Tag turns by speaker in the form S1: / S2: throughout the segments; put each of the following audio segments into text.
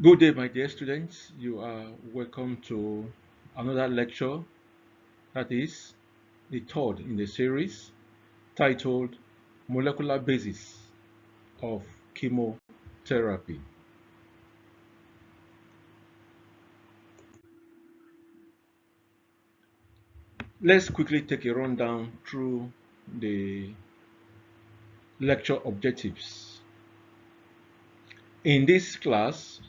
S1: Good day, my dear students. You are welcome to another lecture, that is the third in the series, titled Molecular Basis of Chemotherapy. Let's quickly take a rundown through the lecture objectives. In this class,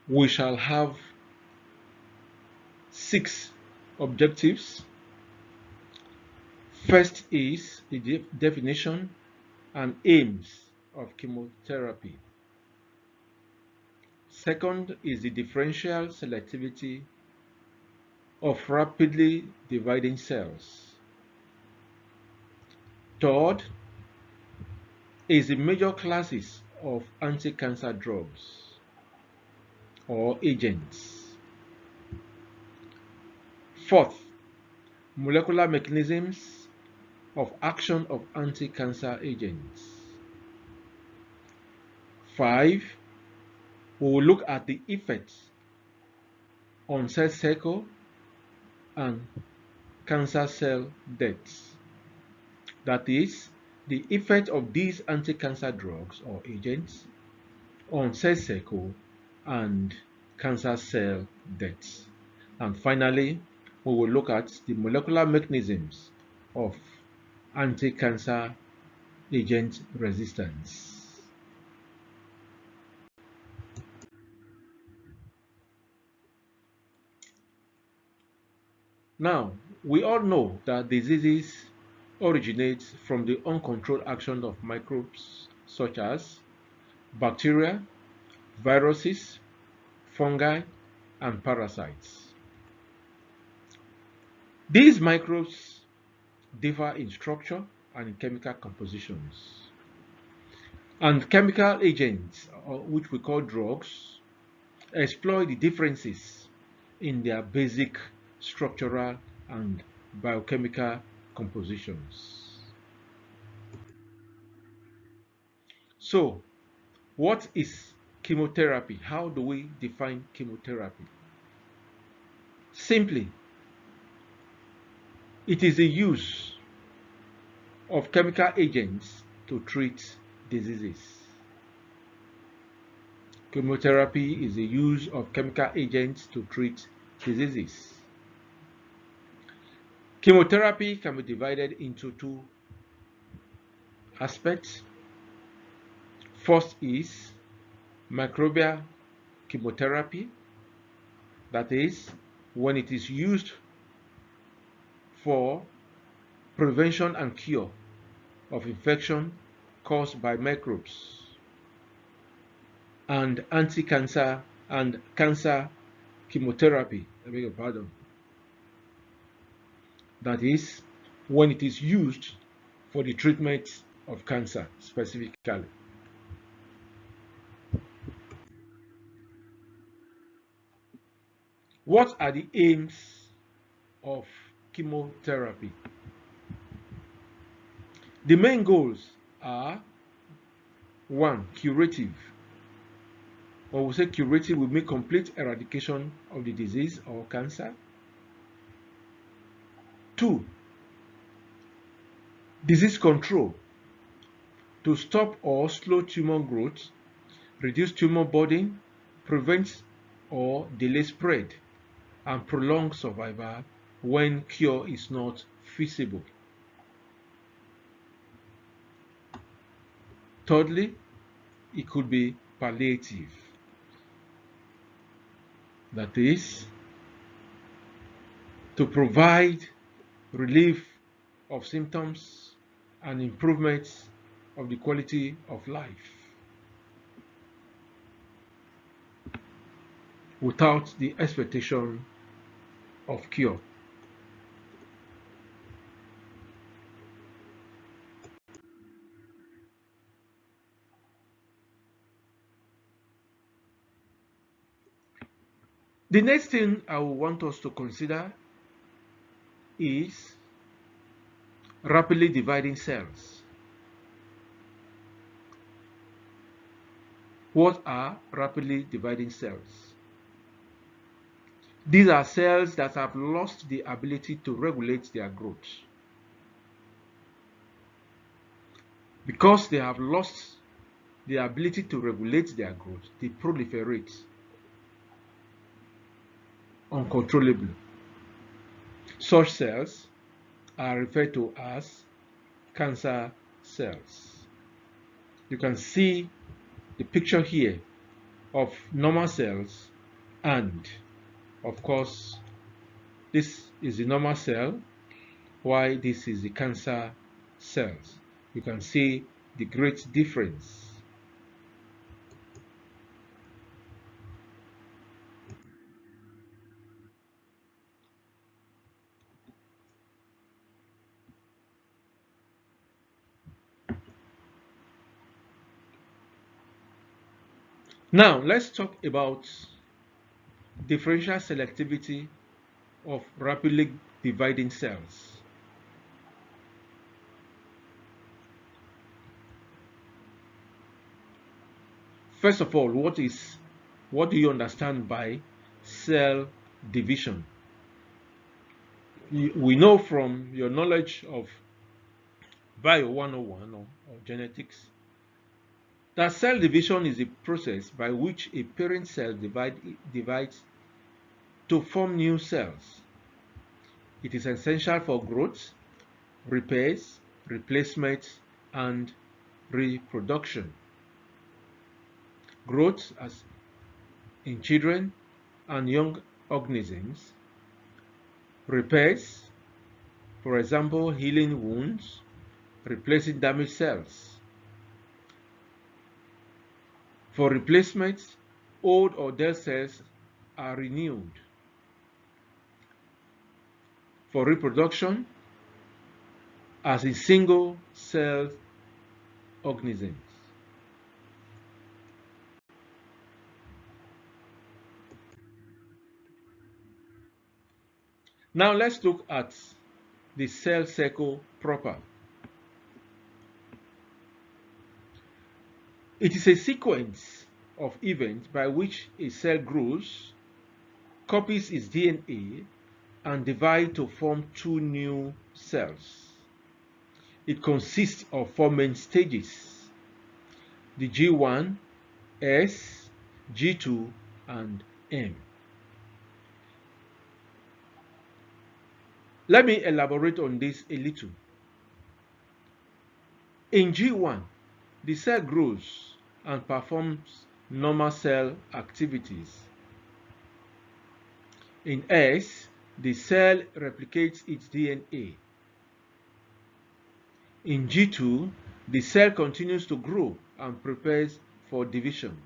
S1: we shall have 6 objectives. First is the definition and aims of chemotherapy. Second is the differential selectivity of rapidly dividing cells. Third is the major classes of anti-cancer drugs or agents. Fourth, molecular mechanisms of action of anti-cancer agents. 5, we will look at the effects on cell cycle and cancer cell deaths. That is, the effect of these anti-cancer drugs or agents on cell cycle and cancer cell deaths. And finally, we will look at the molecular mechanisms of anti-cancer agent resistance. Now, we all know that diseases originate from the uncontrolled action of microbes such as bacteria, viruses, fungi, and parasites. These microbes differ in structure and in chemical compositions. And chemical agents, which we call drugs, exploit the differences in their basic structural and biochemical compositions. So, what is chemotherapy? How do we define chemotherapy? Simply, it is the use of chemical agents to treat diseases. Chemotherapy is the use of chemical agents to treat diseases. Chemotherapy can be divided into 2 aspects. First is microbial chemotherapy, that is, when it is used for prevention and cure of infection caused by microbes, and anti-cancer and cancer chemotherapy, I beg your pardon. That is, when it is used for the treatment of cancer specifically. What are the aims of chemotherapy? The main goals are: 1. Curative. When we say curative, we make complete eradication of the disease or cancer. 2. Disease control, to stop or slow tumor growth, reduce tumor burden, prevent or delay spread, and prolong survival when cure is not feasible. Thirdly, it could be palliative. That is, to provide relief of symptoms and improvement of the quality of life without the expectation of cure. The next thing I will want us to consider is rapidly dividing cells. What are rapidly dividing cells? These are cells that have lost the ability to regulate their growth. Because they have lost the ability to regulate their growth, they proliferate uncontrollably. Such cells are referred to as cancer cells. You can see the picture here of normal cells, and of course this is the normal cell while this is the cancer cells. You can see the great difference. Now let's talk about differential selectivity of rapidly dividing cells. First of all, what do you understand by cell division? We know from your knowledge of Bio 101 or genetics that cell division is a process by which a parent cell divides to form new cells. It is essential for growth, repairs, replacement, and reproduction. Growth, as in children and young organisms, repairs, for example, healing wounds, replacing damaged cells. For replacement, old or dead cells are renewed. For reproduction, as in single-cell organisms. Now let's look at the cell cycle proper. It is a sequence of events by which a cell grows, copies its DNA, and divides to form two new cells. It consists of four main stages: the G1, S, G2, and M. Let me elaborate on this a little. In G1, the cell grows and performs normal cell activities. In S, the cell replicates its DNA. In G2, the cell continues to grow and prepares for division,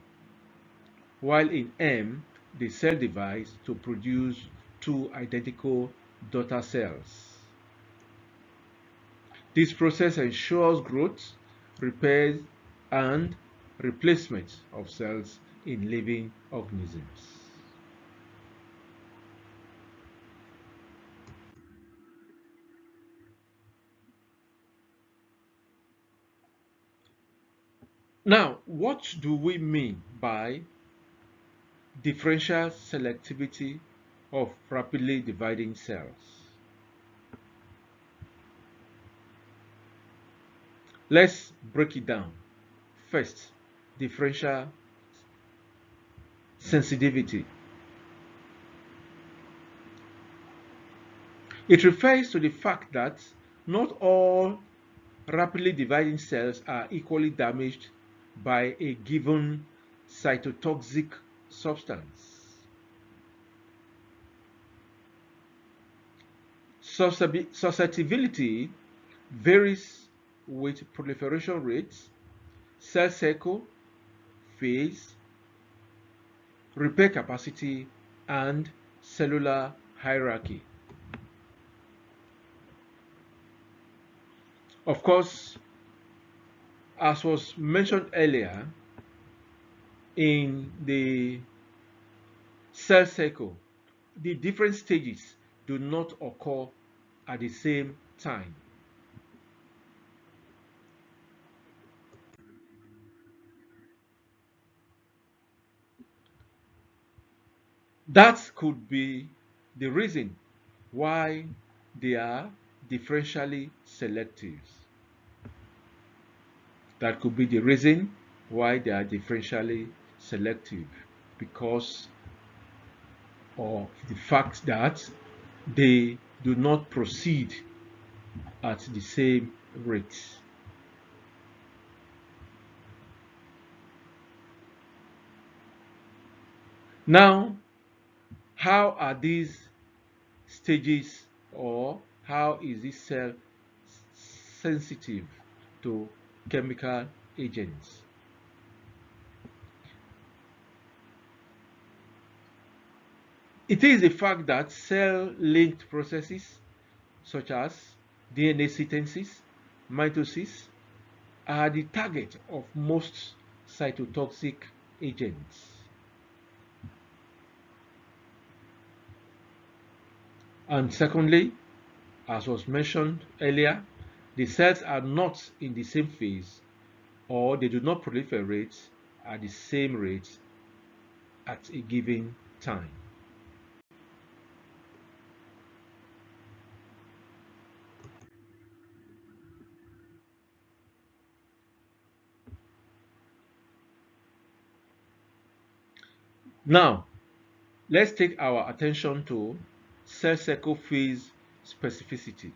S1: while in M, the cell divides to produce two identical daughter cells. This process ensures growth, repairs, and replacement of cells in living organisms. Now, what do we mean by differential selectivity of rapidly dividing cells? Let's break it down. First, differential sensitivity. It refers to the fact that not all rapidly dividing cells are equally damaged by a given cytotoxic substance. Susceptibility varies with proliferation rates, cell cycle, phase, repair capacity, and cellular hierarchy. Of course, as was mentioned earlier, in the cell cycle, the different stages do not occur at the same time. That could be the reason why they are differentially selective. That could be the reason why they are differentially selective, because of the fact that they do not proceed at the same rate. Now, how are these stages, or how is this cell sensitive to chemical agents? It is the fact that cell-linked processes such as DNA synthesis, mitosis are the target of most cytotoxic agents. And secondly, as was mentioned earlier, the cells are not in the same phase, or they do not proliferate at the same rate at a given time. Now, let's take our attention to cell cycle phase specificity.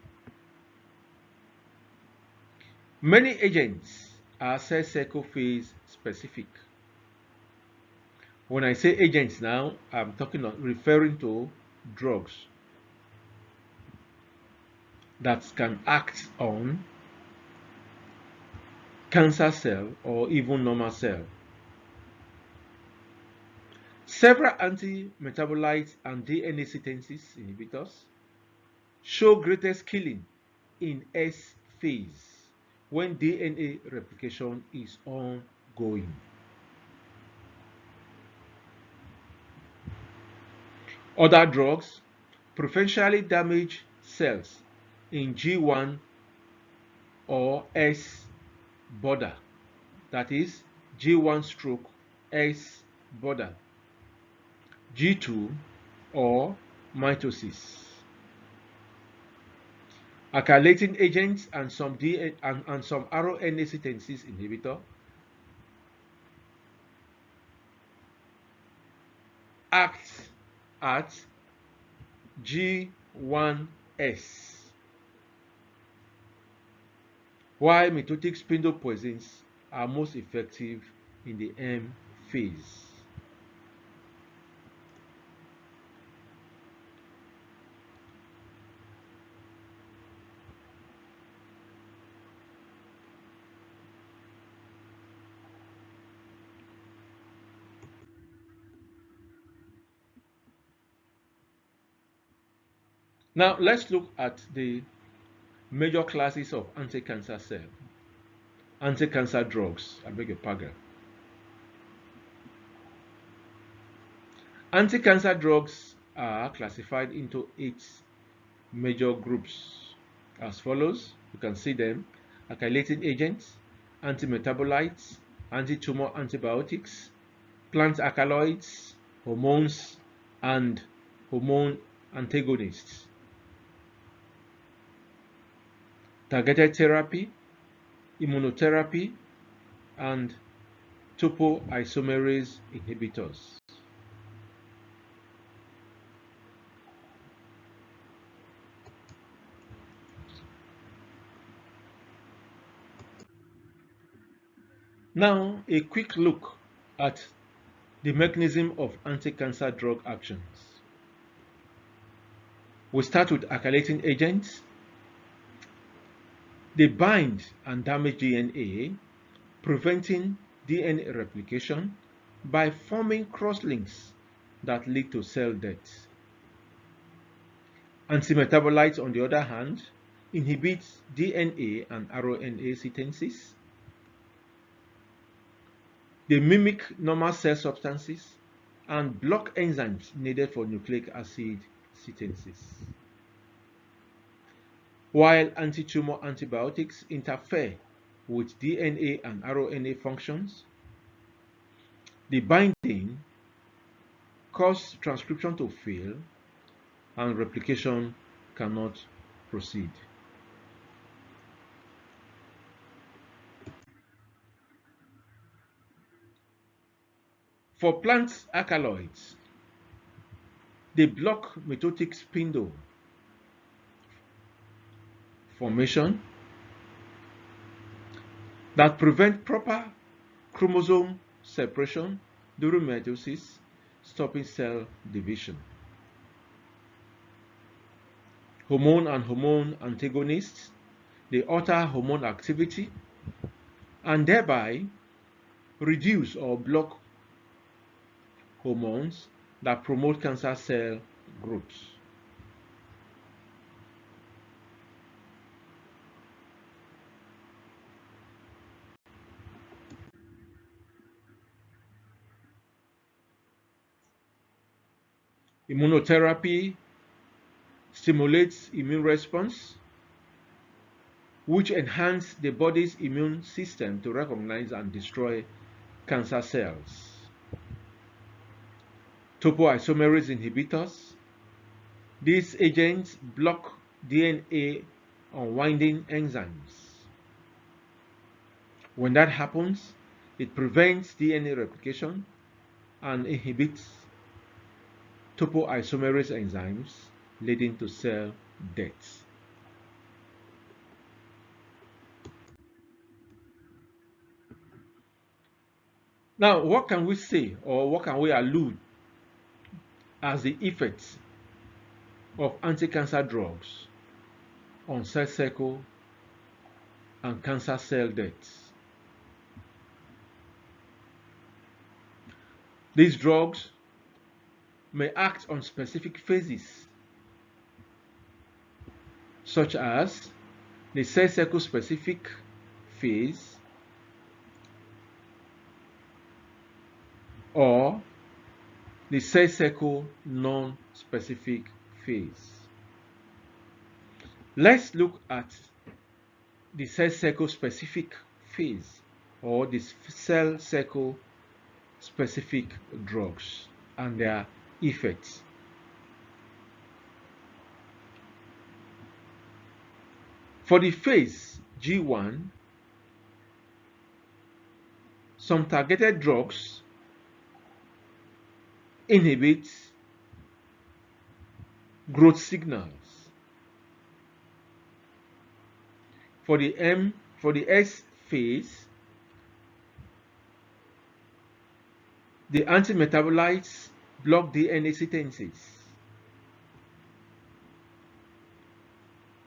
S1: Many agents are cell cycle phase specific. When I say agents now, I'm referring to drugs that can act on cancer cell or even normal cell. Several anti-metabolites and DNA synthesis inhibitors show greatest killing in S phase when DNA replication is ongoing. Other drugs preferentially damage cells in G1 or S border, that is G1 stroke S border, G2 or mitosis. Alkylating agents and some RNA synthesis inhibitor act at G1S, while mitotic spindle poisons are most effective in the M phase. Now let's look at the major classes of anti-cancer drugs. I beg your pardon. Anti-cancer drugs are classified into 8 major groups as follows. You can see them: alkylating agents, antimetabolites, anti-tumor antibiotics, plant alkaloids, hormones, and hormone antagonists. Targeted therapy, immunotherapy, and topoisomerase inhibitors. Now, a quick look at the mechanism of anti-cancer drug actions. We start with alkylating agents. They bind and damage DNA, preventing DNA replication by forming crosslinks that lead to cell death. Antimetabolites, on the other hand, inhibit DNA and RNA synthesis. They mimic normal cell substances and block enzymes needed for nucleic acid synthesis. While anti-tumor antibiotics interfere with DNA and RNA functions, the binding cause transcription to fail and replication cannot proceed. For plant alkaloids, they block mitotic spindle formation that prevent proper chromosome separation during mitosis, stopping cell division. Hormone and hormone antagonists, they alter hormone activity and thereby reduce or block hormones that promote cancer cell growth. Immunotherapy stimulates immune response, which enhance the body's immune system to recognize and destroy cancer cells. Topoisomerase inhibitors, these agents block DNA unwinding enzymes. When that happens, it prevents DNA replication and inhibits topoisomerase enzymes, leading to cell death. Now, what can we say or what can we allude as the effects of anti-cancer drugs on cell cycle and cancer cell death? These drugs may act on specific phases, such as the cell cycle specific phase or the cell cycle non-specific phase. Let's look at the cell cycle specific phase or the cell cycle specific drugs and their effects. For the phase G1, some targeted drugs inhibit growth signals. For the S phase, the antimetabolites block DNA synthesis.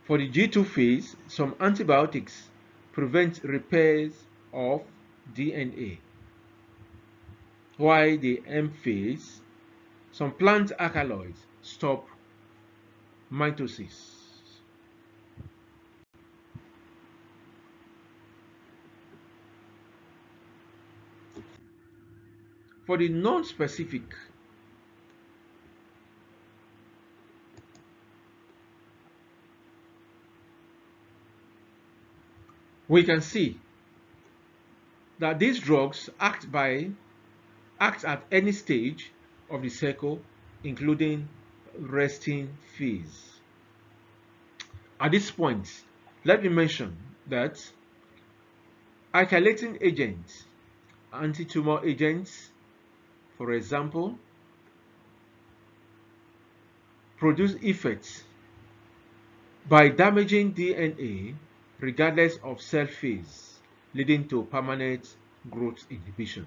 S1: For the G2 phase, some antibiotics prevent repairs of DNA. While the M phase, some plant alkaloids stop mitosis. For the non-specific, we can see that these drugs act at any stage of the cycle, including resting phase. At this point, let me mention that alkylating agents, anti-tumor agents, for example, produce effects by damaging DNA regardless of cell phase, leading to permanent growth inhibition.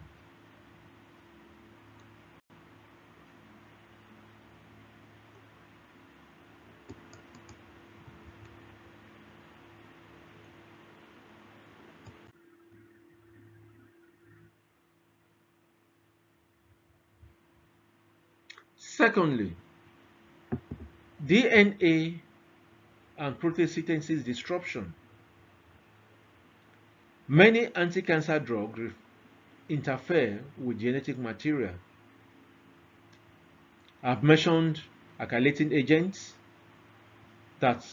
S1: Secondly, DNA and protein synthesis disruption. Many anti-cancer drugs interfere with genetic material. I've mentioned alkylating agents that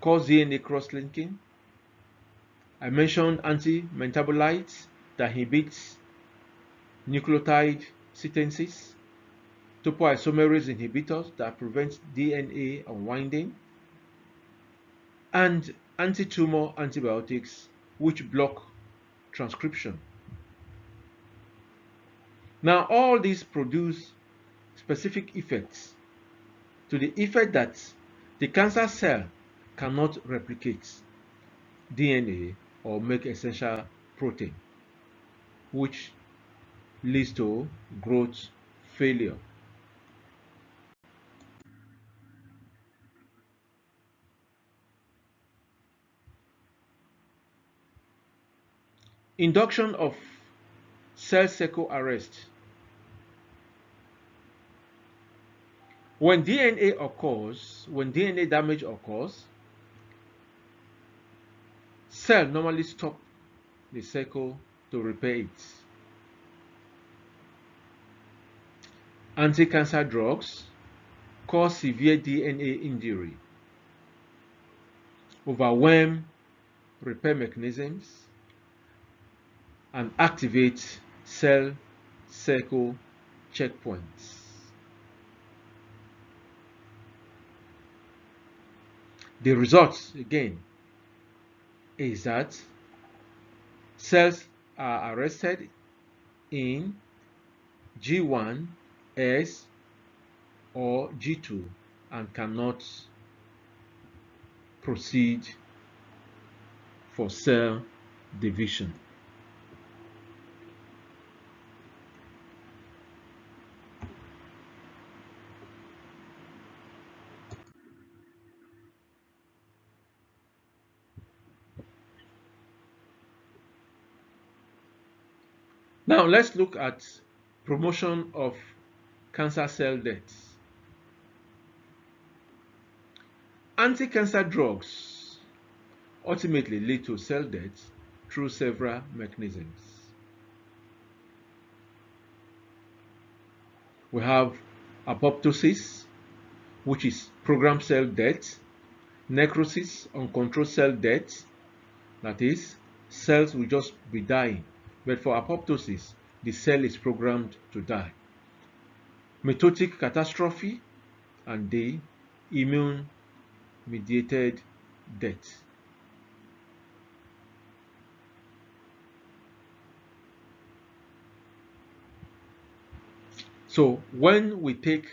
S1: cause DNA cross-linking. I mentioned anti-metabolites that inhibit nucleotide synthesis. topoisomerase inhibitors that prevent DNA unwinding, and anti-tumor antibiotics which block transcription. Now, all these produce specific effects to the effect that the cancer cell cannot replicate DNA or make essential protein, which leads to growth failure. Induction of cell cycle arrest. When DNA damage occurs, cell normally stop the cycle to repair it. Anti-cancer drugs cause severe DNA injury, overwhelm repair mechanisms, and activate cell cycle checkpoints. The result, again, is that cells are arrested in G1, S, or G2 and cannot proceed for cell division. Now let's look at promotion of cancer cell death. Anti-cancer drugs ultimately lead to cell death through several mechanisms. We have apoptosis, which is programmed cell death, necrosis, uncontrolled cell death, that is, cells will just be dying, but for apoptosis, the cell is programmed to die. Mitotic catastrophe, and the immune-mediated death. So when we take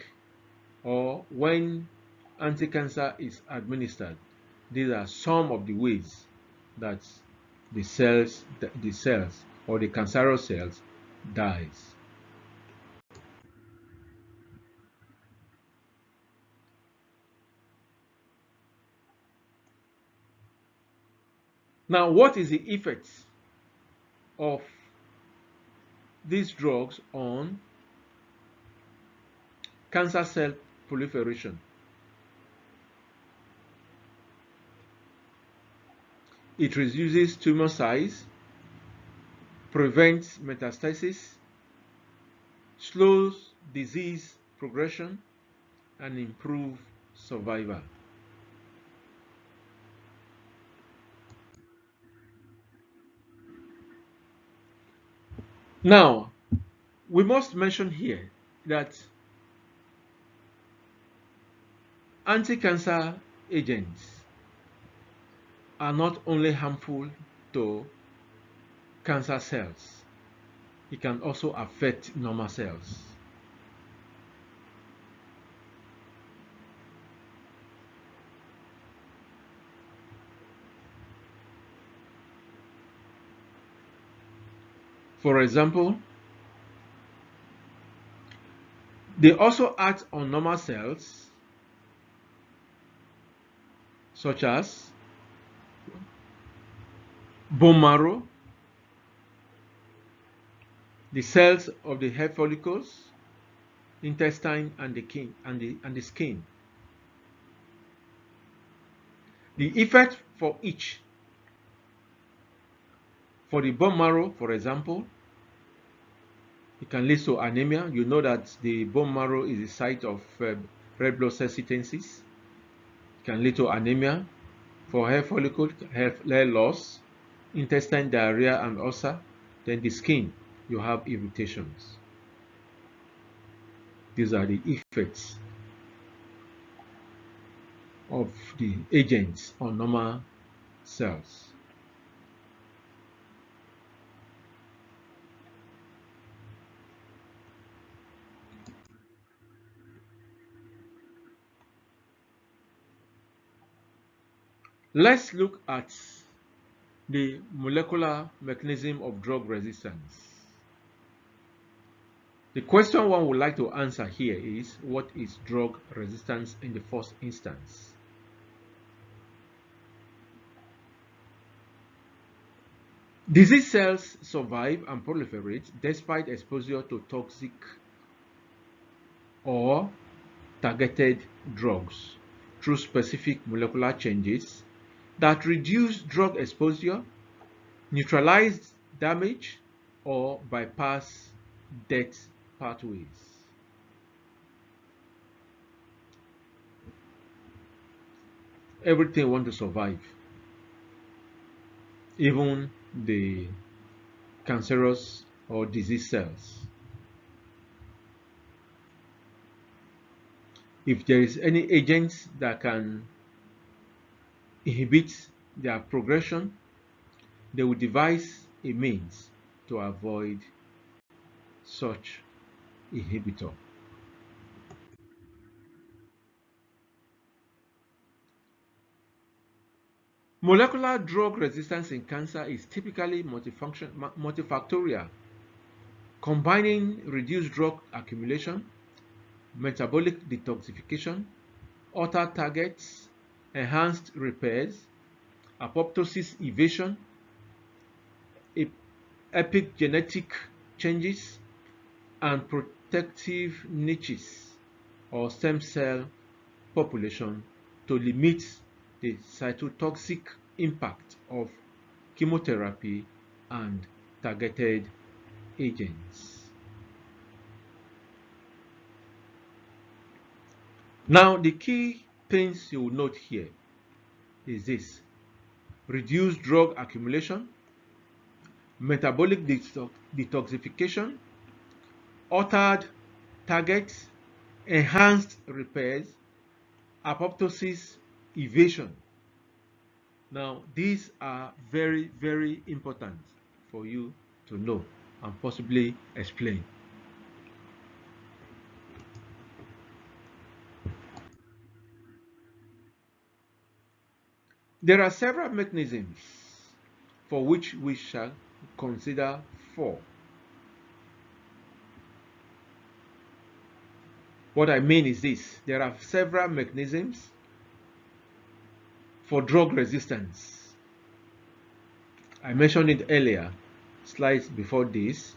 S1: or when anti-cancer is administered, these are some of the ways that the cells or the cancerous cells dies. Now, what is the effect of these drugs on cancer cell proliferation? It reduces tumor size, prevents metastasis, slows disease progression, and improves survival. Now, we must mention here that anti-cancer agents are not only harmful to cancer cells, it can also affect normal cells. For example, they also act on normal cells such as bone marrow, the cells of the hair follicles, intestine, and the skin. The effect for each. For the bone marrow, for example, it can lead to anemia. You know that the bone marrow is the site of red blood cell synthesis. It can lead to anemia. For hair follicle, hair loss, intestine diarrhea and ulcer. Then the skin, you have irritations. These are the effects of the agents on normal cells. Let's look at the molecular mechanism of drug resistance. The question one would like to answer here is, what is drug resistance in the first instance? Disease cells survive and proliferate despite exposure to toxic or targeted drugs through specific molecular changes that reduce drug exposure, neutralize damage, or bypass death pathways. Everything wants to survive, even the cancerous or disease cells. If there is any agent that can inhibit their progression, they will devise a means to avoid such inhibitor. Molecular drug resistance in cancer is typically multifactorial, combining reduced drug accumulation, metabolic detoxification, altered targets, enhanced repairs, apoptosis evasion, epigenetic changes, and protective niches or stem cell population to limit the cytotoxic impact of chemotherapy and targeted agents. Now, the key things you will note here is this: reduced drug accumulation, metabolic detoxification, altered targets, enhanced repairs, apoptosis evasion. Now, these are very, very important for you to know and possibly explain. There are several mechanisms for which we shall consider four. What I mean is this: there are several mechanisms for drug resistance. I mentioned it earlier, slides before this,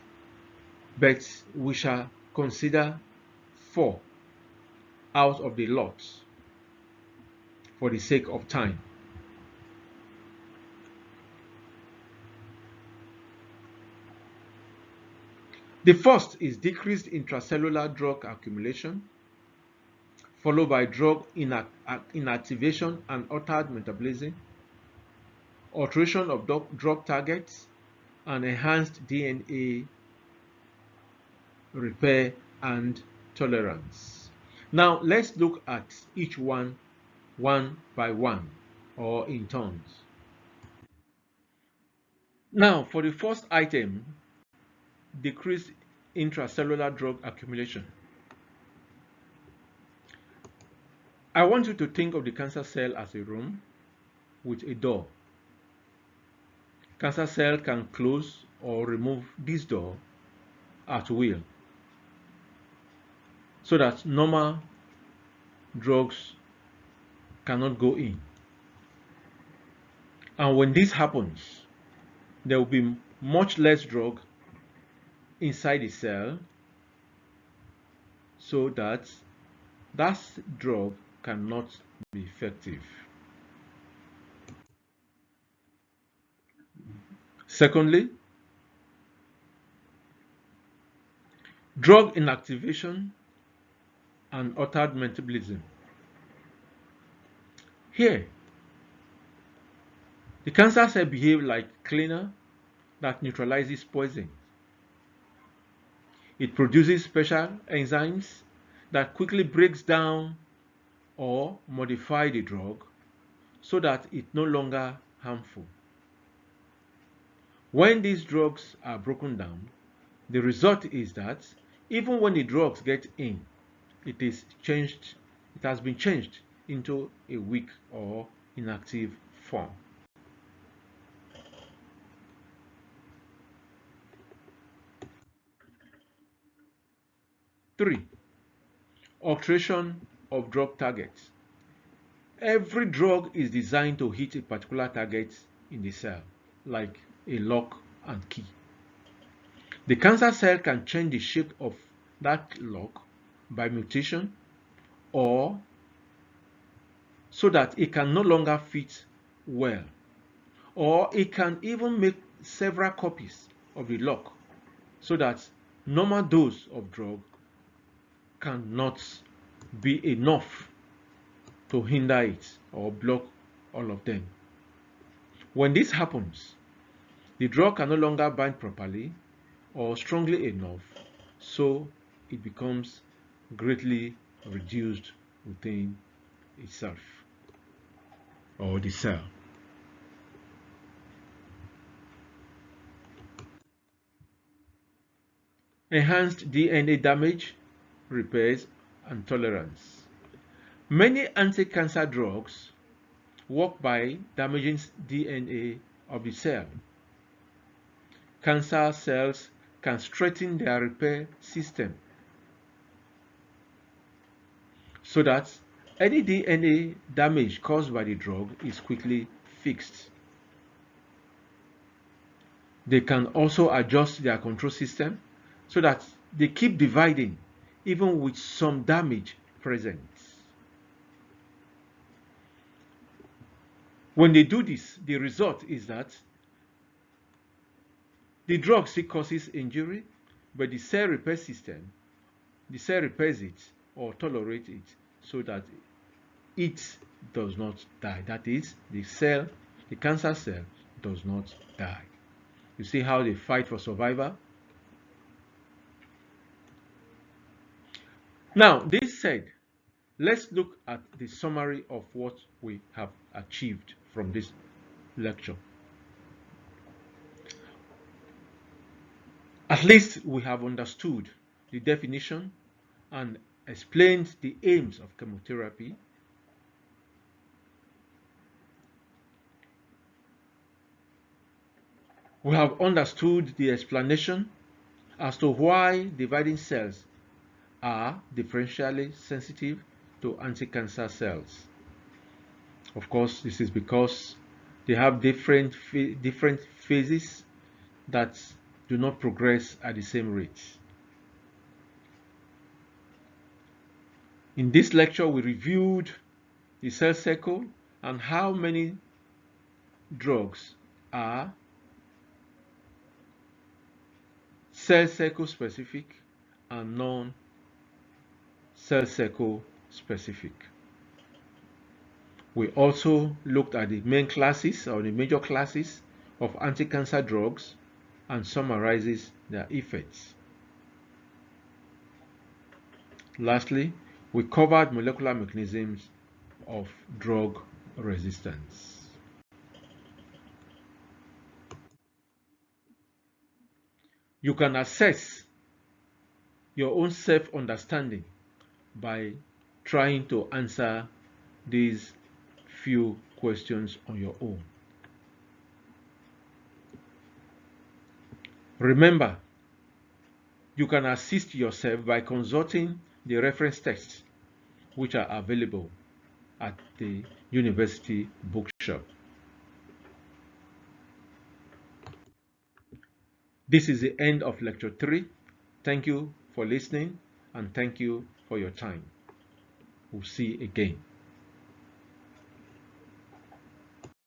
S1: but we shall consider four out of the lot for the sake of time. The first is decreased intracellular drug accumulation, followed by drug inactivation and altered metabolism, alteration of drug targets, and enhanced DNA repair and tolerance. Now, let's look at each one by one or in turns. Now, for the first item, decreased intracellular drug accumulation. I want you to think of the cancer cell as a room with a door. Cancer cell can close or remove this door at will so that normal drugs cannot go in. And when this happens, there will be much less drug inside the cell so that that drug cannot be effective. Secondly, drug inactivation and altered metabolism. Here, the cancer cell behaves like cleaner that neutralizes poison. It produces special enzymes that quickly breaks down or modify the drug so that it's no longer harmful. When these drugs are broken down, the result is that even when the drugs get in, it has been changed into a weak or inactive form. 3. Alteration of drug targets. Every drug is designed to hit a particular target in the cell, like a lock and key. The cancer cell can change the shape of that lock by mutation or so that it can no longer fit well, or it can even make several copies of the lock so that normal dose of drug cannot be enough to hinder it or block all of them. When this happens, the drug can no longer bind properly or strongly enough, so it becomes greatly reduced within itself or the cell. Enhanced DNA damage, repairs, and tolerance. Many anti-cancer drugs work by damaging DNA of the cell. Cancer cells can strengthen their repair system so that any DNA damage caused by the drug is quickly fixed. They can also adjust their control system so that they keep dividing even with some damage present. When they do this, the result is that the drug still causes injury, but the cell repair system, the cell repairs it or tolerates it so that it does not die. That is, the cancer cell does not die. You see how they fight for survival? Now, this said, let's look at the summary of what we have achieved from this lecture. At least we have understood the definition and explained the aims of chemotherapy. We have understood the explanation as to why dividing cells are differentially sensitive to anti-cancer cells. Of course, this is because they have different phases that do not progress at the same rate. In this lecture, we reviewed the cell cycle and how many drugs are cell cycle specific and non-cell cycle specific. We also looked at the main classes or the major classes of anti-cancer drugs and summarizes their effects. Lastly, we covered molecular mechanisms of drug resistance. You can assess your own self-understanding by trying to answer these few questions on your own. Remember, you can assist yourself by consulting the reference texts which are available at the university bookshop. This is the end of lecture 3. Thank you for listening and thank you for your time. We'll see you again.